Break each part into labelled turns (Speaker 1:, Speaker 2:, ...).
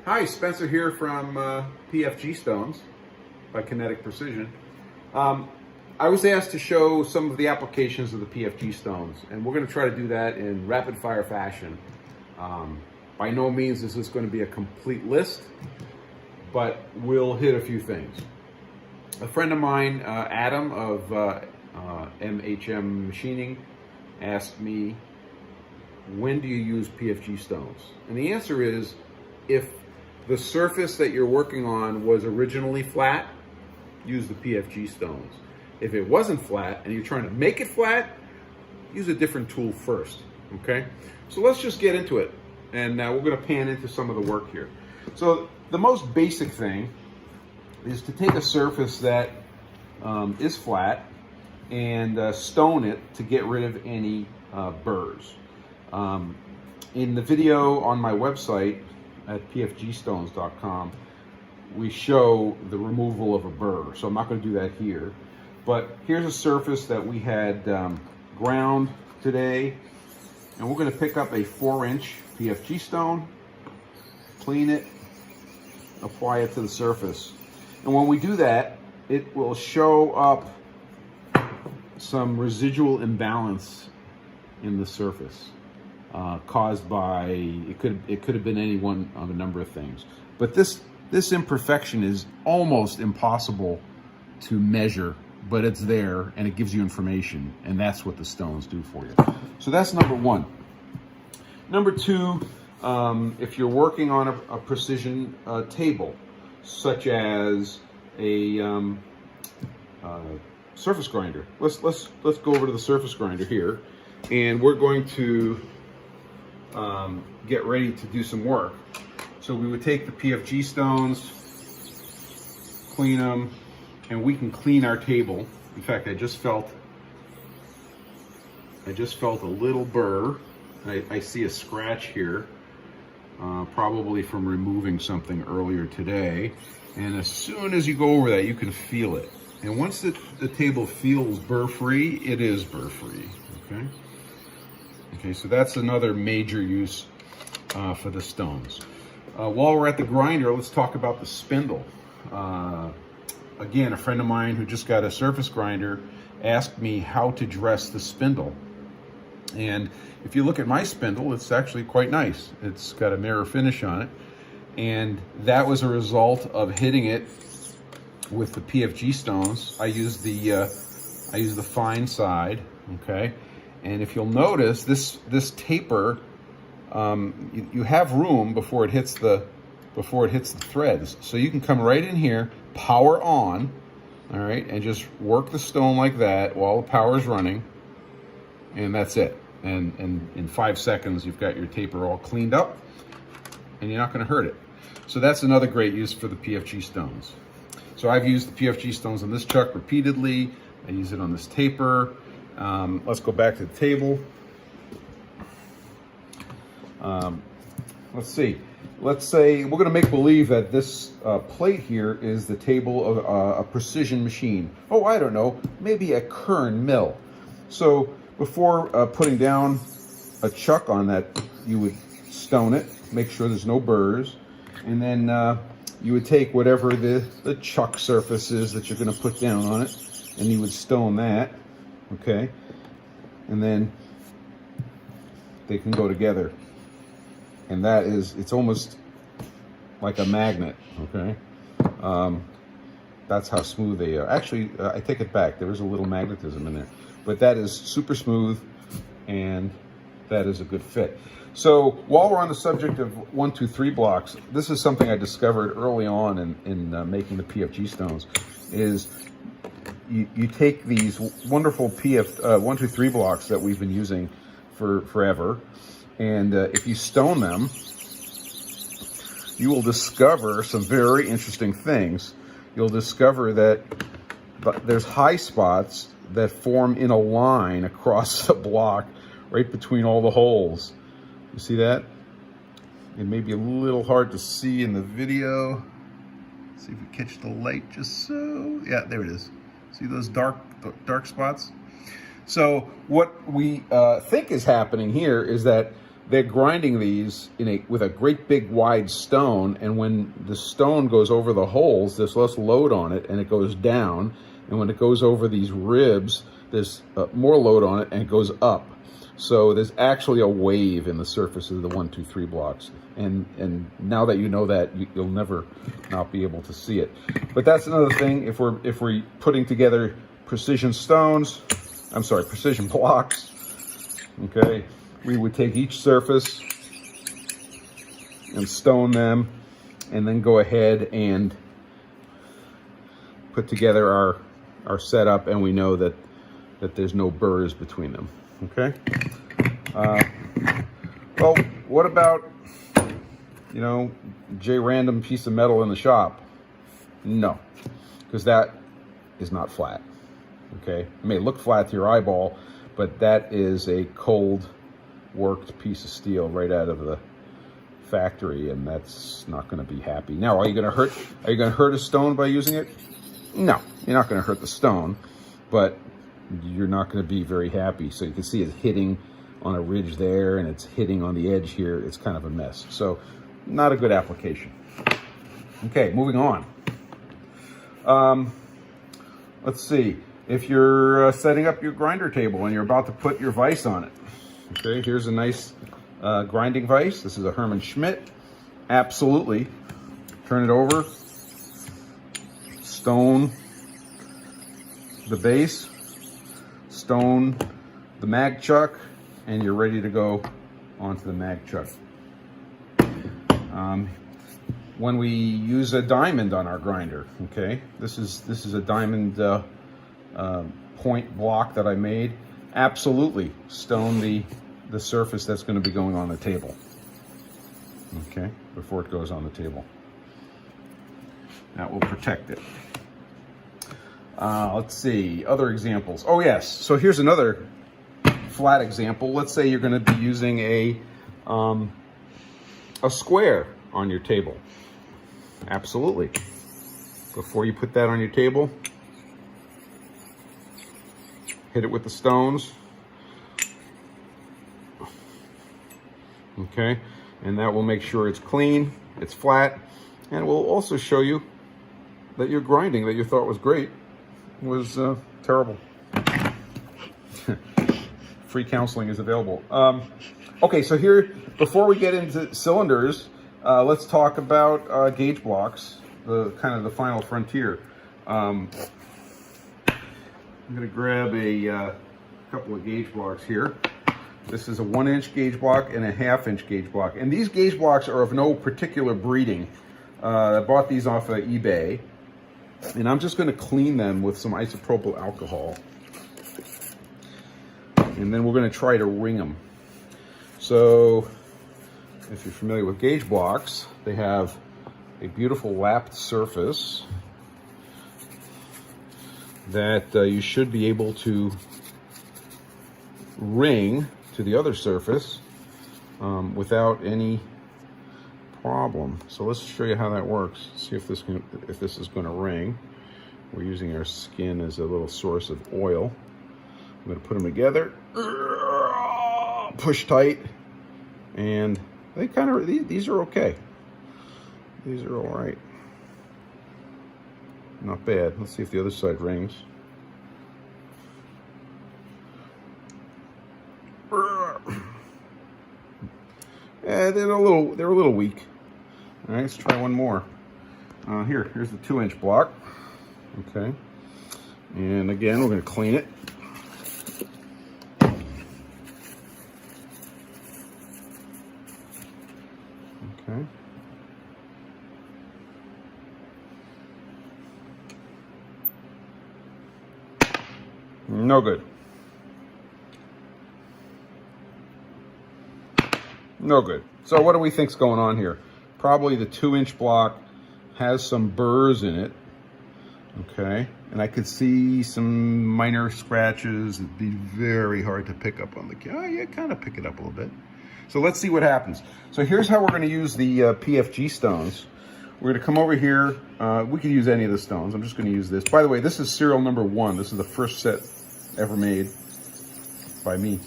Speaker 1: Hi, Spencer here from PFG Stones by Kinetic Precision. I was asked to show some of the applications of the PFG Stones, and we're going to try to do that in rapid fire fashion. By no means is this going to be a complete list, but we'll hit a few things. A friend of mine, Adam of MHM Machining, asked me, when do you use PFG Stones? And the answer is, if the surface that you're working on was originally flat, use the PFG Stones. If it wasn't flat and you're trying to make it flat, use a different tool first, okay? So let's just get into it. And we're gonna pan into some of the work here. So the most basic thing is to take a surface that is flat and stone it to get rid of any burrs. In the video on my website at pfgstones.com, we show the removal of a burr, so I'm not going to do that here. But here's a surface that we had ground today, and we're going to pick up a 4-inch PFG stone, clean it, apply it to the surface. And when we do that, it will show up some residual imbalance in the surface. Caused by, it could have been any one of a number of things. But this imperfection is almost impossible to measure, but it's there and it gives you information, and that's what the stones do for you. So that's number one. Number two, if you're working on a precision table, such as a surface grinder. Let's go over to the surface grinder here, and we're going to get ready to do some work. So we would take the PFG stones, clean them, and we can clean our table. In fact, I just felt a little burr. I see a scratch here, probably from removing something earlier today. And as soon as you go over that, you can feel it. And once the table feels burr-free, it is burr-free, okay? Okay, so that's another major use for the stones. While we're at the grinder, let's talk about the spindle. Again, a friend of mine who just got a surface grinder asked me how to dress the spindle. And if you look at my spindle, it's actually quite nice. It's got a mirror finish on it. And that was a result of hitting it with the PFG stones. I use the fine side, okay? And if you'll notice, this taper, you have room before it hits the threads. So you can come right in here, power on, all right, and just work the stone like that while the power is running, and that's it. And in 5 seconds, you've got your taper all cleaned up, and you're not going to hurt it. So that's another great use for the PFG stones. So I've used the PFG stones on this chuck repeatedly. I use it on this taper. Let's go back to the table. Let's see. Let's say we're going to make believe that this plate here is the table of a precision machine. Oh, I don't know, maybe a Kern mill. So before putting down a chuck on that, you would stone it, make sure there's no burrs, and then you would take whatever the chuck surface is that you're going to put down on it, and you would stone that. Okay, and then they can go together, and it's almost like a magnet. Okay, that's how smooth they are. Actually, I take it back, there is a little magnetism in there, but that is super smooth, and that is a good fit. So while we're on the subject of 1, 2, 3 blocks, this is something I discovered early on in making the PFG stones. Is you take these wonderful 1, 2, 3 blocks that we've been using for forever, and if you stone them, you will discover some very interesting things. You'll discover that there's high spots that form in a line across the block right between all the holes. You see that? It may be a little hard to see in the video. Let's see if we catch the light just so. Yeah, there it is. See those dark spots? So what we think is happening here is that they're grinding these with a great big wide stone, and when the stone goes over the holes, there's less load on it and it goes down, and when it goes over these ribs, there's more load on it and it goes up. So there's actually a wave in the surface of the 1, 2, 3 blocks. And now that you know that, you'll never not be able to see it. But that's another thing. If we're putting together precision blocks, okay, we would take each surface and stone them, and then go ahead and put together our setup, and we know that there's no burrs between them. Okay. Well, what about, random piece of metal in the shop? No, because that is not flat. Okay, it may look flat to your eyeball, but that is a cold worked piece of steel right out of the factory, and that's not going to be happy. Now, are you going to hurt a stone by using it? No, you're not going to hurt the stone, but you're not going to be very happy. So you can see it's hitting on a ridge there, and it's hitting on the edge here. It's kind of a mess. So not a good application. Okay, moving on. Let's see. If you're setting up your grinder table and you're about to put your vise on it, okay, here's a nice grinding vise. This is a Hermann Schmidt. Absolutely. Turn it over. Stone the base. Stone the mag chuck, and you're ready to go onto the mag chuck. When we use a diamond on our grinder, okay, this is a diamond point block that I made. Absolutely stone the surface that's going to be going on the table, okay, before it goes on the table. That will protect it. Let's see, other examples. Oh yes, so here's another flat example. Let's say you're going to be using a square on your table. Absolutely. Before you put that on your table, hit it with the stones. Okay, and that will make sure it's clean, it's flat, and will also show you that your grinding that you thought was great was terrible. Free counseling is available. Okay, so here, before we get into cylinders, let's talk about gauge blocks, the final frontier. I'm going to grab a couple of gauge blocks here. This is a 1-inch gauge block and a 1/2-inch gauge block. And these gauge blocks are of no particular breeding. I bought these off of eBay. And I'm just going to clean them with some isopropyl alcohol. And then we're going to try to ring them. So, if you're familiar with gauge blocks, they have a beautiful lapped surface that you should be able to ring to the other surface without any problem. So let's show you how that works. See if this is going to ring. We're using our skin as a little source of oil. I'm going to put them together, push tight, and they these are okay. These are all right. Not bad. Let's see if the other side rings. They're a little weak. All right, let's try one more. Here's the 2-inch block. Okay, and again, we're going to clean it. Okay. No good. No good. So what do we think's going on here? Probably the 2-inch block has some burrs in it. Okay, and I could see some minor scratches. It'd be very hard to pick up on the camera. Oh, yeah, kind of pick it up a little bit. So let's see what happens. So here's how we're going to use the PFG stones. We're going to come over here. We could use any of the stones. I'm just going to use this. By the way, this is serial number 1. This is the first set ever made by me.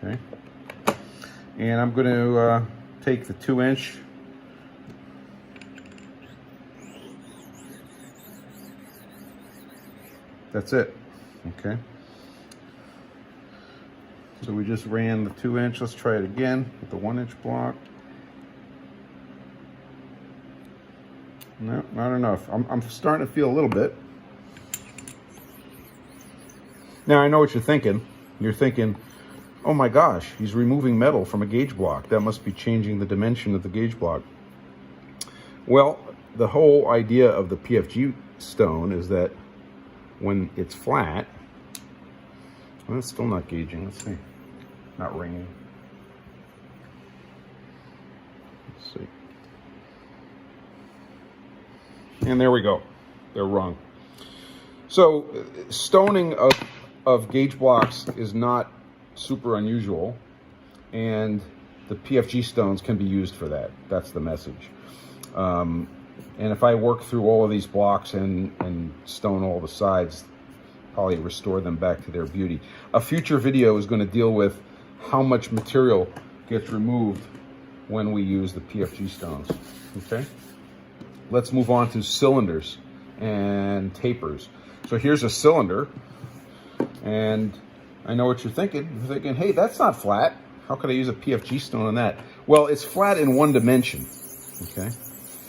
Speaker 1: Okay. And I'm going to take the 2-inch. That's it. Okay. So we just ran the 2-inch. Let's try it again with the 1-inch block. No, not enough. I'm starting to feel a little bit. Now I know what you're thinking. You're thinking, oh my gosh, he's removing metal from a gauge block. That must be changing the dimension of the gauge block. Well, the whole idea of the PFG stone is that when it's flat, well, it's still not gauging. Let's see. Not ringing. Let's see. And there we go. They're wrong. So stoning of gauge blocks is not super unusual, and the PFG stones can be used for that. That's the message. And if I work through all of these blocks and stone all the sides, probably restore them back to their beauty. A future video is going to deal with how much material gets removed when we use the PFG stones. Okay? Let's move on to cylinders and tapers. So here's a cylinder, and I know what you're thinking. You're thinking, hey, that's not flat. How could I use a PFG stone on that? Well, it's flat in one dimension, okay?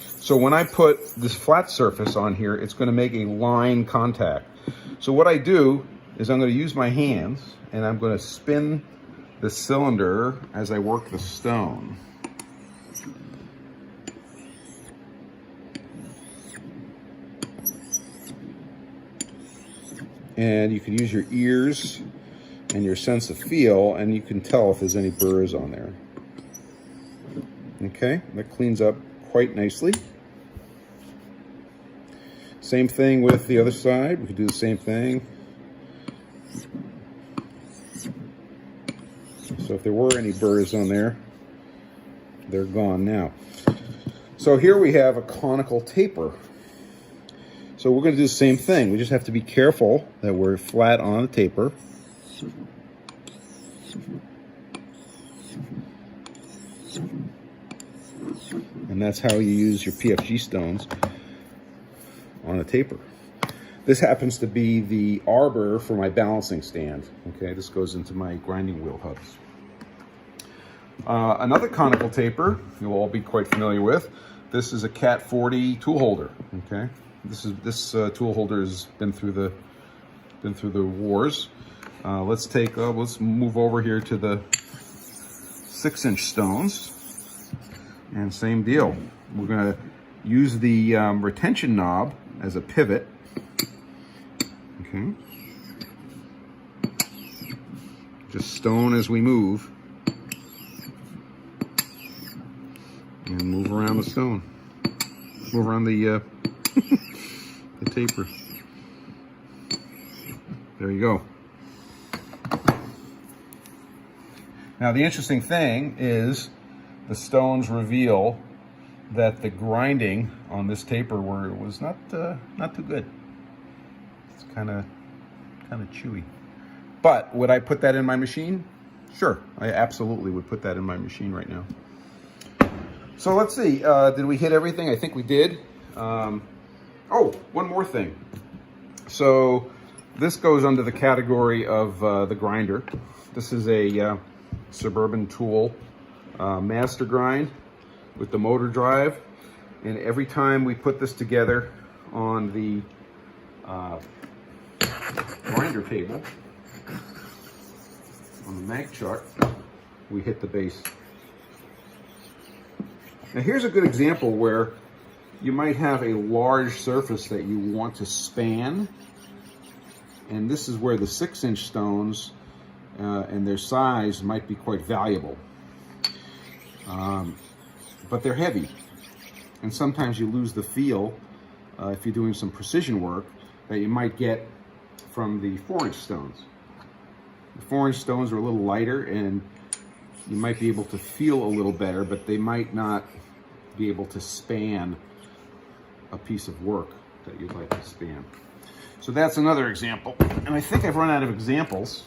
Speaker 1: So when I put this flat surface on here, it's going to make a line contact. So what I do is I'm going to use my hands, and I'm going to spin the cylinder as I work the stone. And you can use your ears and your sense of feel, and you can tell if there's any burrs on there. Okay, that cleans up quite nicely. Same thing with the other side. We can do the same thing. So if there were any burrs on there, they're gone now. So here we have a conical taper. So we're going to do the same thing. We just have to be careful that we're flat on the taper. And that's how you use your PFG stones on a taper. This happens to be the arbor for my balancing stand. Okay, this goes into my grinding wheel hubs. Another conical taper you'll all be quite familiar with. This is a Cat 40 tool holder. Okay, this tool holder has been through the wars. Let's move over here to the 6-inch stones, and same deal. We're going to use the retention knob as a pivot. Okay, just stone as we move, and move around the stone, move around the the taper. There you go. Now the interesting thing is the stones reveal that the grinding on this taper was not too good. It's kind of chewy. But would I put that in my machine? Sure, I absolutely would put that in my machine right now. So let's see, did we hit everything? I think we did. Oh, one more thing. So this goes under the category of the grinder. This is a Suburban Tool master grind with the motor drive. And every time we put this together on the grinder table, on the mag chuck, we hit the base. Now here's a good example where you might have a large surface that you want to span, and this is where the 6-inch stones and their size might be quite valuable. But they're heavy, and sometimes you lose the feel if you're doing some precision work that you might get from the 4-inch stones. The 4-inch stones are a little lighter, and you might be able to feel a little better, but they might not be able to span a piece of work that you'd like to span. So that's another example. And I think I've run out of examples.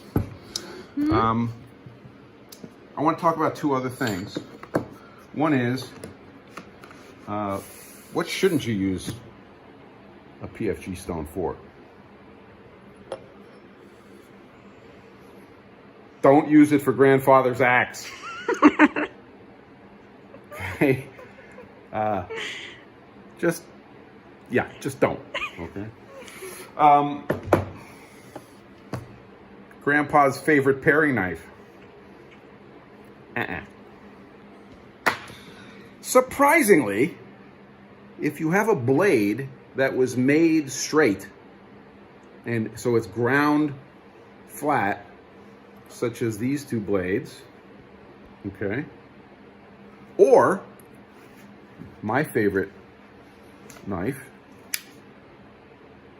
Speaker 1: I want to talk about two other things. One is, what shouldn't you use a PFG stone for? Don't use it for grandfather's axe. Okay. Just don't. Okay. Grandpa's favorite paring knife. Surprisingly, if you have a blade that was made straight, and so it's ground flat, such as these two blades, okay, or my favorite knife,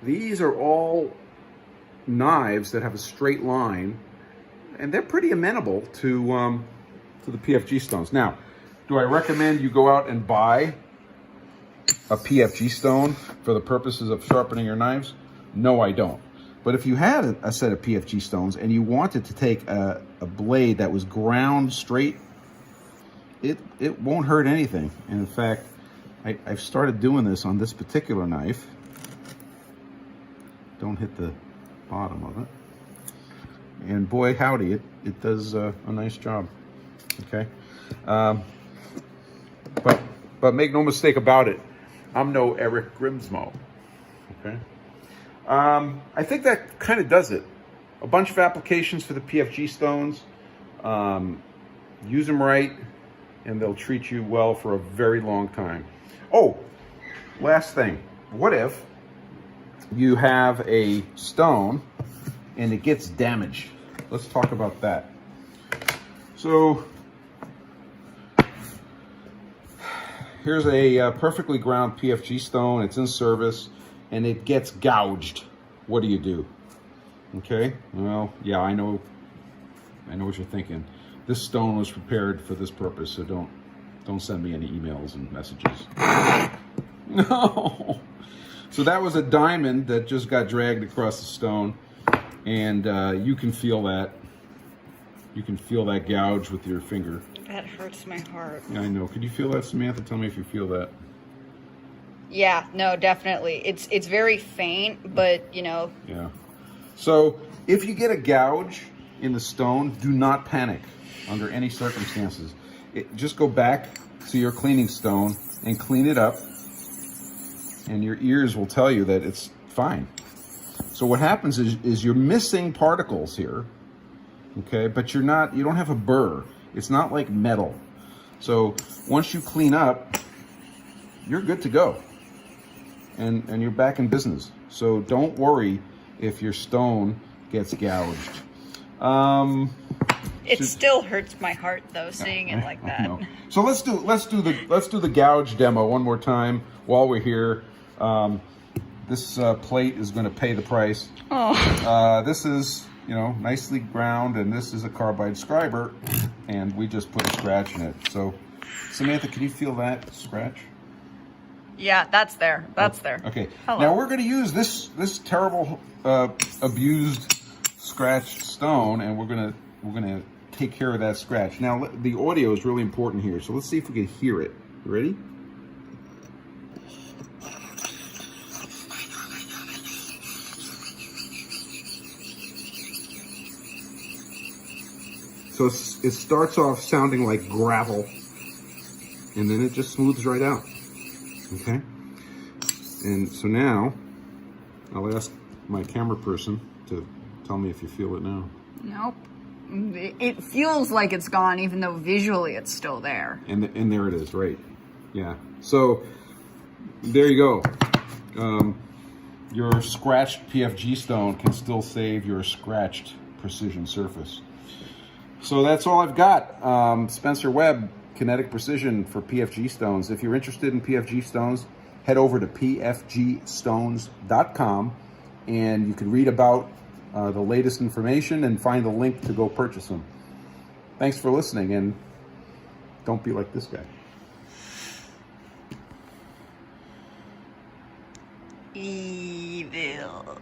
Speaker 1: these are all knives that have a straight line, and they're pretty amenable to the PFG stones. Now, do I recommend you go out and buy a PFG stone for the purposes of sharpening your knives? No, I don't. But if you had a set of PFG stones and you wanted to take a blade that was ground straight, it won't hurt anything. And in fact, I've started doing this on this particular knife. Don't hit the bottom of it. And boy, howdy, it does a nice job. Okay. But make no mistake about it, I'm no Eric Grimsmo. Okay. I think that kind of does it. A bunch of applications for the PFG stones. Use them right, and they'll treat you well for a very long time. Oh, last thing. What if you have a stone and it gets damaged? Let's talk about that. So here's a perfectly ground PFG stone. It's in service and it gets gouged. What do you do? Okay, well, yeah, I know what you're thinking. This stone was prepared for this purpose, so don't send me any emails and messages. No. So that was a diamond that just got dragged across the stone, and you can feel that. You can feel that gouge with your finger.
Speaker 2: That hurts my heart.
Speaker 1: Yeah, I know. Could you feel that, Samantha? Tell me if you feel that.
Speaker 2: Yeah, no, definitely. It's very faint, but you know.
Speaker 1: Yeah. So if you get a gouge in the stone, do not panic under any circumstances. Just go back to your cleaning stone and clean it up, and your ears will tell you that it's fine. So what happens is you're missing particles here, okay? But you don't have a burr. It's not like metal. So once you clean up, you're good to go. And you're back in business. So don't worry if your stone gets gouged.
Speaker 2: It still hurts my heart though, seeing it like that.
Speaker 1: So let's do the gouge demo one more time while we're here. This plate is going to pay the price.
Speaker 2: Oh.
Speaker 1: This is, nicely ground, and this is a carbide scriber, and we just put a scratch in it. So, Samantha, can you feel that scratch?
Speaker 2: Yeah, that's there. That's there.
Speaker 1: Okay.
Speaker 2: Hello.
Speaker 1: Now we're going to use this terrible abused scratched stone, and we're gonna take care of that scratch. Now the audio is really important here, so let's see if we can hear it. You ready? So it starts off sounding like gravel, and then it just smooths right out. Okay? And so now, I'll ask my camera person to tell me if you feel it now.
Speaker 2: Nope. It feels like it's gone, even though visually it's still there.
Speaker 1: And there it is, right? Yeah. So, there you go. Your scratched PFG stone can still save your scratched precision surface. So that's all I've got. Spencer Webb, Kinetic Precision for PFG stones. If you're interested in PFG stones, head over to pfgstones.com and you can read about the latest information and find a link to go purchase them. Thanks for listening, and don't be like this guy.
Speaker 2: Evil.